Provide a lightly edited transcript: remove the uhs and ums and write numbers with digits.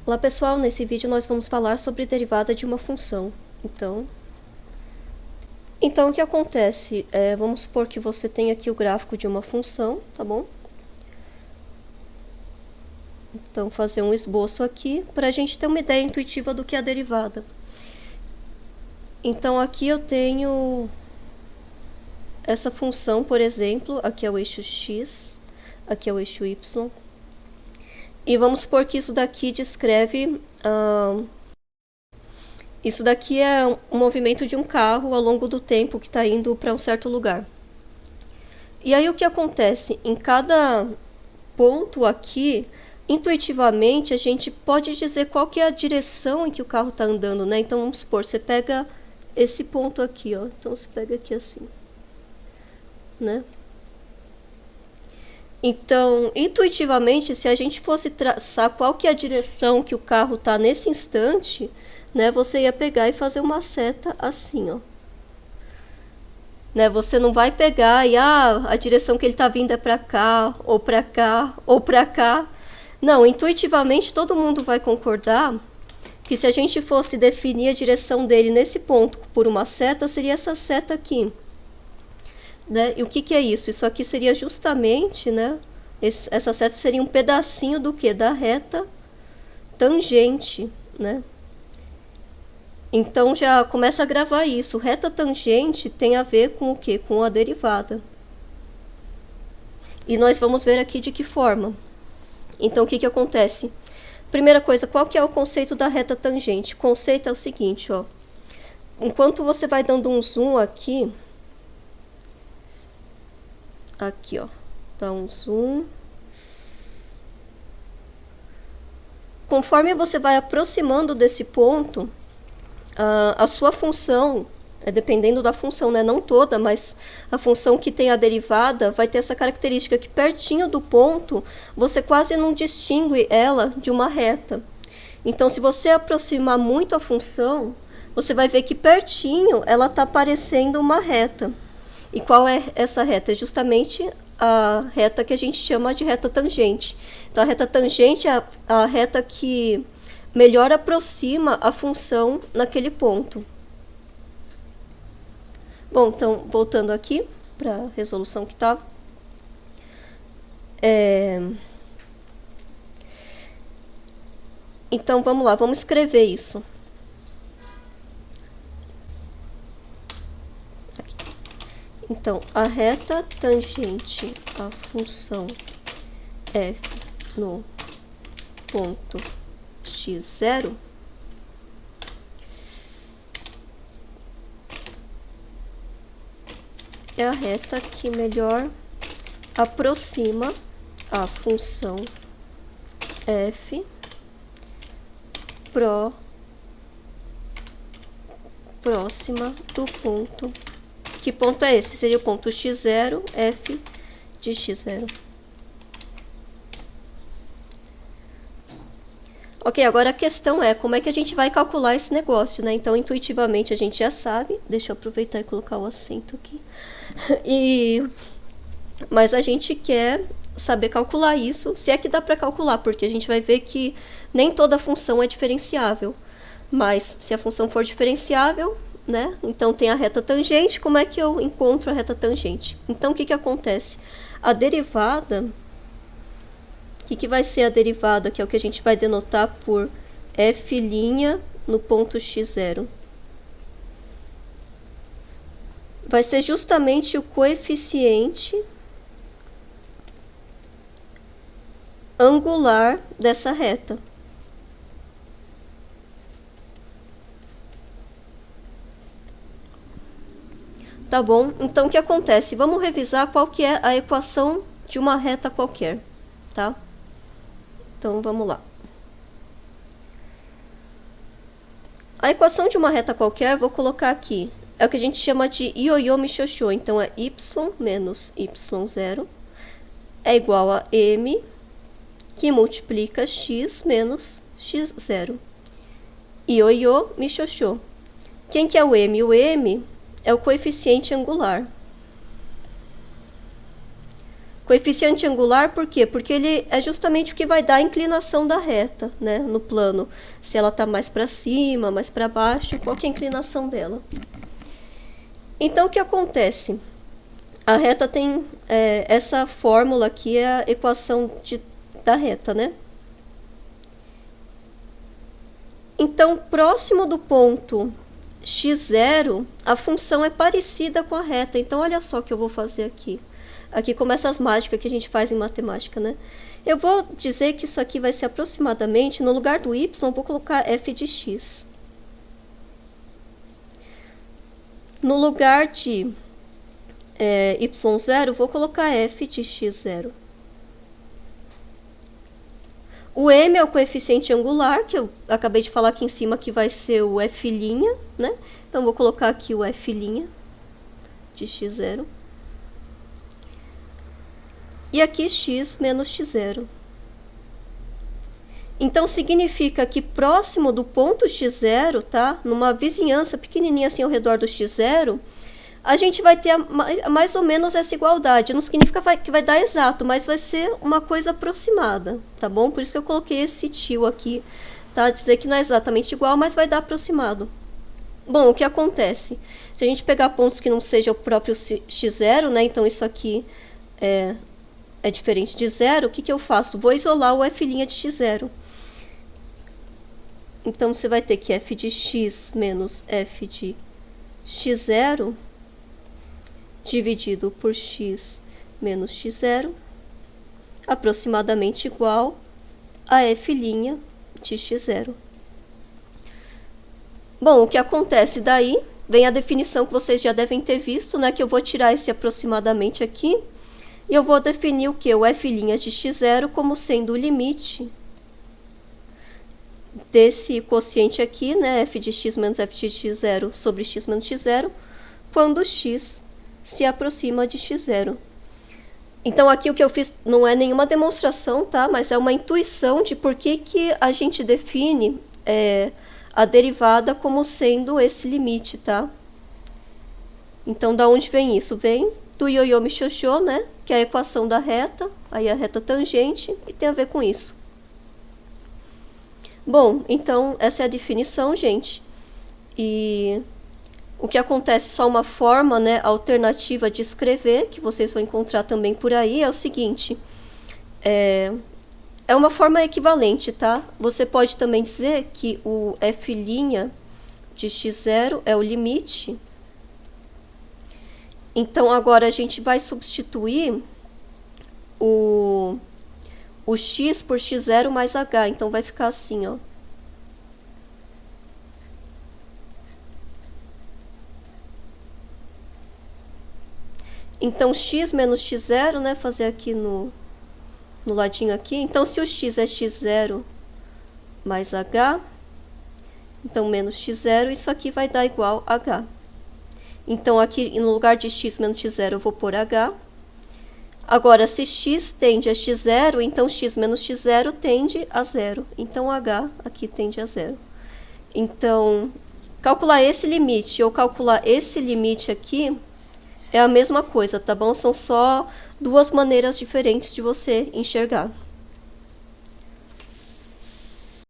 Olá pessoal, nesse vídeo nós vamos falar sobre derivada de uma função. Então o que acontece? Vamos supor que você tem aqui o gráfico de uma função, tá bom? Então fazer um esboço aqui para a gente ter uma ideia intuitiva do que é a derivada. Então aqui eu tenho essa função, por exemplo, aqui é o eixo x, aqui é o eixo y. E vamos supor que isso daqui descreve... isso daqui é um movimento de um carro ao longo do tempo que está indo para um certo lugar. E aí o que acontece? Em cada ponto aqui, intuitivamente, a gente pode dizer qual que é a direção em que o carro está andando, né? Então vamos supor, você pega esse ponto aqui, ó. Então você pega aqui assim, né? Então, intuitivamente, se a gente fosse traçar qual que é a direção que o carro está nesse instante, né, você ia pegar e fazer uma seta assim, ó. Né, você não vai pegar e a direção que ele está vindo é para cá, ou para cá, ou para cá. Não, intuitivamente todo mundo vai concordar que se a gente fosse definir a direção dele nesse ponto por uma seta, seria essa seta aqui. Né? E o que é isso? Isso aqui seria justamente, né? Essa seta seria um pedacinho do que? Da reta tangente, né? Então já começa a gravar isso. Reta tangente tem a ver com o que? Com a derivada. E nós vamos ver aqui de que forma. Então o que acontece? Primeira coisa, qual que é o conceito da reta tangente? O conceito é o seguinte, ó. Enquanto você vai dando um zoom aqui, ó, dá um zoom. Conforme você vai aproximando desse ponto, a sua função, dependendo da função, né, não toda, mas a função que tem a derivada vai ter essa característica que pertinho do ponto, você quase não distingue ela de uma reta. Então, se você aproximar muito a função, você vai ver que pertinho ela está parecendo uma reta. E qual é essa reta? É justamente a reta que a gente chama de reta tangente. Então, a reta tangente é a reta que melhor aproxima a função naquele ponto. Bom, então, voltando aqui para a resolução que está. Então, vamos lá, vamos escrever isso. Então, a reta tangente à função f no ponto x0 é a reta que melhor aproxima a função f próxima do ponto. Que ponto é esse? Seria o ponto x0, f de x0. Ok, agora a questão é como é que a gente vai calcular esse negócio, né? Então, intuitivamente a gente já sabe. Deixa eu aproveitar e colocar o acento aqui. Mas a gente quer saber calcular isso, se é que dá para calcular, porque a gente vai ver que nem toda função é diferenciável. Mas se a função for diferenciável, né? Então tem a reta tangente, como é que eu encontro a reta tangente? Então o que acontece? A derivada, o que vai ser a derivada, que é o que a gente vai denotar por f' no ponto x0? Vai ser justamente o coeficiente angular dessa reta. Tá bom? Então, o que acontece? Vamos revisar qual que é a equação de uma reta qualquer, tá? Então, vamos lá. A equação de uma reta qualquer, vou colocar aqui, é o que a gente chama de ioiô michioxô. Então, é y menos y0 é igual a m que multiplica x menos x0. Ioiô michioxô. Quem que é o m? O m é o coeficiente angular. Coeficiente angular, por quê? Porque ele é justamente o que vai dar a inclinação da reta, né, no plano. Se ela está mais para cima, mais para baixo, qual que é a inclinação dela. Então, o que acontece? A reta tem essa fórmula aqui, é a equação da reta, né? Então, próximo do ponto x0, a função é parecida com a reta. Então, olha só o que eu vou fazer aqui. Aqui começa as mágicas que a gente faz em matemática, né? Eu vou dizer que isso aqui vai ser aproximadamente, no lugar do y, eu vou colocar f de x. No lugar de y0, vou colocar f de x0. O m é o coeficiente angular, que eu acabei de falar aqui em cima, que vai ser o f', né? Então, vou colocar aqui o f' de x0. E aqui x menos x0. Então, significa que próximo do ponto x0, tá? Numa vizinhança pequenininha assim ao redor do x0, a gente vai ter mais ou menos essa igualdade. Não significa que vai dar exato, mas vai ser uma coisa aproximada, tá bom? Por isso que eu coloquei esse tio aqui, tá? Dizer que não é exatamente igual, mas vai dar aproximado. Bom, o que acontece? Se a gente pegar pontos que não sejam o próprio x0, né? Então, isso aqui é diferente de zero, o que eu faço? Vou isolar o f' de x0. Então, você vai ter que f de x menos f de x0 dividido por x menos x0, aproximadamente igual a f' de x0. Bom, o que acontece daí? Vem a definição que vocês já devem ter visto, né? Que eu vou tirar esse aproximadamente aqui. E eu vou definir o que? O f' de x0 como sendo o limite desse quociente aqui, né? F de x menos f de x0 sobre x menos x0, quando x se aproxima de x0. Então, aqui o que eu fiz não é nenhuma demonstração, tá? Mas é uma intuição de por que a gente define a derivada como sendo esse limite, tá? Então, da onde vem isso? Vem do ioiô michioxô, né? Que é a equação da reta, aí a reta tangente, e tem a ver com isso. Bom, então, essa é a definição, gente. E o que acontece, só uma forma, né, alternativa de escrever, que vocês vão encontrar também por aí, é o seguinte. É uma forma equivalente, tá? Você pode também dizer que o f' de x0 é o limite. Então, agora a gente vai substituir o x por x0 mais h. Então, vai ficar assim, ó. Então, x menos x0, né? Fazer aqui no ladinho aqui. Então, se o x é x0 mais h, então, menos x0, isso aqui vai dar igual a h. Então, aqui no lugar de x menos x0, eu vou pôr h. Agora, se x tende a x0, então x menos x0 tende a 0. Então, h aqui tende a 0. Então, calcular esse limite ou calcular esse limite aqui é a mesma coisa, tá bom? São só duas maneiras diferentes de você enxergar.